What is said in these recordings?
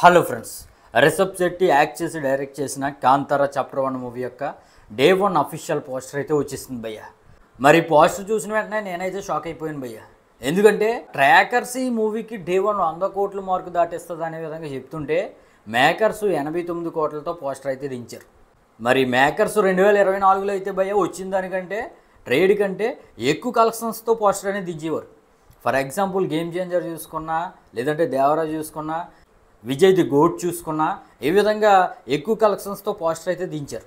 Hello friends, Rishab Shetty act చేసి direct చేసిన Kantara chapter 1 movie యొక్క డే 1 అఫీషియల్ పోస్టర్ అయితే వచ్చేసింది భయ్య. మరి పోస్టర్ చూసిన వెంటనే నేనైతే షాక్ అయిపోయాను భయ్య. ఎందుకంటే ట్రాకర్స్ ఈ మూవీకి డే 1 100 కోట్ల మార్కు దాటేస్తుంది అనే విధంగా చెప్తుంటే మేకర్స్ 89 కోట్లతో పోస్టర్ అయితే దించారు. మరి మేకర్స్ 2024లో అయితే భయ్య వచ్చిన దానికంటే ట్రేడ్ కంటే ఎక్కువ కలెక్షన్స్తో పోస్టర్ అనేది దించేవారు. ఫర్ ఎగ్జాంపుల్ గేమ్ చేంజర్ చూసుకున్నా, లేదంటే దేవరాజ్ చూసుకున్నా, విజయ్ ది గోట్ చూసుకున్నా, ఈ విధంగా ఎక్కువ కలెక్షన్స్తో పోస్టర్ అయితే దించారు.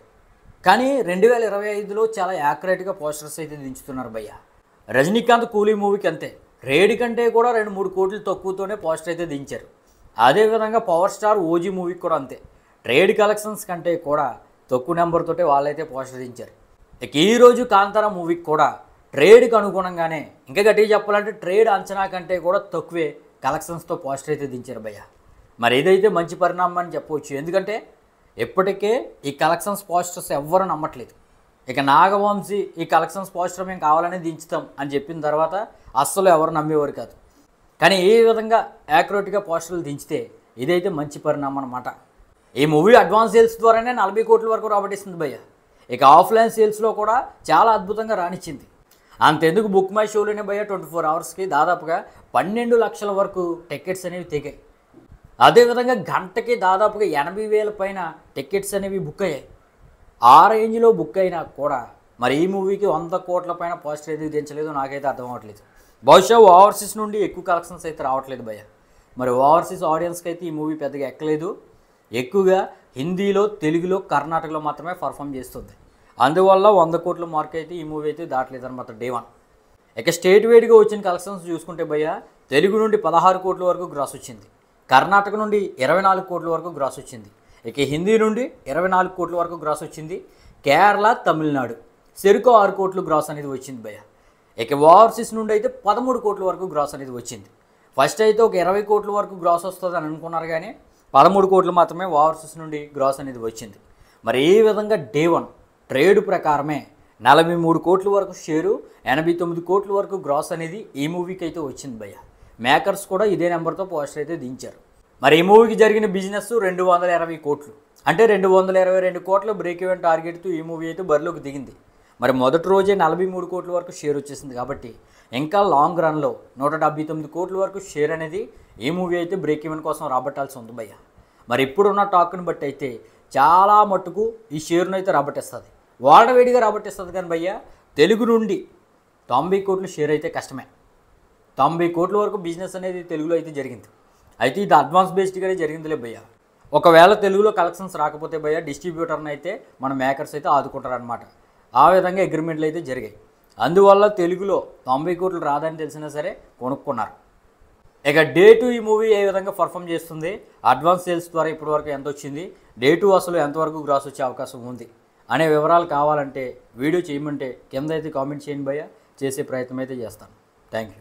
కానీ 2025లో చాలా యాక్యురేట్గా పోస్టర్స్ అయితే దించుతున్నారు భయ్య. రజనీకాంత్ కూలీ మూవీకి అంతే, రేడ్ కంటే కూడా 2-3 కోట్లు తక్కువతోనే పోస్టర్ అయితే దించారు. అదేవిధంగా పవర్ స్టార్ ఓజీ మూవీకి కూడా అంతే, ట్రేడ్ కలెక్షన్స్ కంటే కూడా తక్కువ నెంబర్ తోటే వాళ్ళైతే పోస్టర్ దించారు. ఇక ఈరోజు కాంతారా మూవీకి కూడా ట్రేడ్కి అనుగుణంగానే, ఇంకా గట్టిగా చెప్పాలంటే ట్రేడ్ అంచనా కంటే కూడా తక్కువే కలెక్షన్స్తో పోస్టర్ అయితే దించారు భయ్య. మరి ఇదైతే మంచి పరిణామం అని చెప్పవచ్చు. ఎందుకంటే ఇప్పటికే ఈ కలెక్షన్స్ పోస్టర్స్ ఎవ్వరూ నమ్మట్లేదు. ఇక నాగవంశీ ఈ కలెక్షన్స్ పోస్టర్ మేము కావాలని దించుతాం అని చెప్పిన తర్వాత అస్సలు ఎవరు నమ్మేవారు కాదు. కానీ ఈ విధంగా యాక్యురేట్గా పోస్టర్లు దించితే ఇదైతే మంచి పరిణామం అన్నమాట. ఈ మూవీ అడ్వాన్స్ సేల్స్ ద్వారానే 40 కోట్ల వరకు రాబట్టిస్తుంది భయ్య. ఇక ఆఫ్లైన్ సేల్స్లో కూడా చాలా అద్భుతంగా రాణించింది. అంతెందుకు బుక్ మై షోలోనే భయ్య 24 అవర్స్కి దాదాపుగా 12 లక్షల వరకు టికెట్స్ అనేవి తెగాయి. అదేవిధంగా గంటకి దాదాపుగా 80,000 పైన టికెట్స్ అనేవి బుక్ అయ్యాయి. ఆ రేంజ్లో బుక్ అయినా కూడా మరి ఈ మూవీకి 100 కోట్ల పైన పోస్టర్ ఏది దించలేదు, నాకైతే అర్థం అవ్వట్లేదు. బహుశా ఓవర్సీస్ నుండి ఎక్కువ కలెక్షన్స్ అయితే రావట్లేదు భయ్య. మరి ఓవర్సీస్ ఆడియన్స్కి అయితే ఈ మూవీ పెద్దగా ఎక్కలేదు. ఎక్కువగా హిందీలో, తెలుగులో, కర్ణాటకలో మాత్రమే పర్ఫామ్ చేస్తుంది. అందువల్ల 100 కోట్ల మార్క్ అయితే ఈ మూవీ అయితే దాటలేదు అనమాట డే 1. ఇక స్టేట్ వైడ్గా వచ్చిన కలెక్షన్స్ చూసుకుంటే భయ్య, తెలుగు నుండి 16 కోట్ల వరకు గ్రాస్ వచ్చింది, కర్ణాటక నుండి 24 కోట్ల వరకు గ్రాస్ వచ్చింది, ఇక హిందీ నుండి 24 కోట్ల వరకు గ్రాస్ వచ్చింది, కేరళ, తమిళనాడు చెరుకు 6 కోట్లు గ్రాస్ అనేది వచ్చింది భయ్య. ఇక ఓవర్సీస్ నుండి అయితే 13 కోట్ల వరకు గ్రాస్ అనేది వచ్చింది. ఫస్ట్ అయితే ఒక 20 కోట్ల వరకు గ్రాస్ వస్తుంది అని అనుకున్నారు, కానీ 13 కోట్లు మాత్రమే ఓవర్సీస్ నుండి గ్రాస్ అనేది వచ్చింది. మరి ఈ విధంగా డే 1 ట్రేడ్ ప్రకారమే 43 కోట్ల వరకు షేరు, 89 కోట్ల వరకు గ్రాస్ అనేది ఈ మూవీకి అయితే వచ్చింది భయ్య. మేకర్స్ కూడా ఇదే నెంబర్తో పోస్టర్ అయితే దించారు. మరి ఈ మూవీకి జరిగిన బిజినెస్ 220 కోట్లు, అంటే 222 కోట్ల బ్రేక్ ఈవెన్ టార్గెట్తో ఈ మూవీ అయితే బరిలోకి దిగింది. మరి మొదటి రోజే 43 కోట్ల వరకు షేర్ వచ్చేసింది. కాబట్టి ఇంకా లాంగ్ రన్లో 179 కోట్ల వరకు షేర్ అనేది ఈ మూవీ అయితే బ్రేక్ ఈవెన్ కోసం రాబట్టాల్సి ఉంది భయ్య. మరి ఇప్పుడున్న టాక్ని బట్టి అయితే చాలా మట్టుకు ఈ షేర్ను అయితే రాబట్టేస్తుంది, వాడవేడిగా రాబట్టేస్తుంది. కానీ భయ్య తెలుగు నుండి 90 కోట్ల షేర్ అయితే కష్టమే. 90 కోట్ల వరకు బిజినెస్ అనేది తెలుగులో అయితే జరిగింది. అయితే ఇది అడ్వాన్స్ బేస్డ్గానే జరిగిందిలే భయ్య. ఒకవేళ తెలుగులో కలెక్షన్స్ రాకపోతే భయ్య డిస్ట్రిబ్యూటర్ని అయితే మన మేకర్స్ అయితే ఆదుకుంటారనమాట. ఆ విధంగా అగ్రిమెంట్లు అయితే జరిగాయి. అందువల్ల తెలుగులో 90 కోట్లు రాదని తెలిసినా సరే కొనుక్కున్నారు. ఇక డే 2 ఈ మూవీ ఏ విధంగా పర్ఫామ్ చేస్తుంది, అడ్వాన్స్ సేల్స్ ద్వారా ఇప్పటివరకు ఎంత వచ్చింది, డే 2 అసలు ఎంతవరకు గ్రాస్ వచ్చే అవకాశం ఉంది అనే వివరాలు కావాలంటే వీడియో చేయమంటే కింద అయితే కామెంట్ చేయండి భయ్య. చేసే ప్రయత్నం అయితే చేస్తాను. Thank you.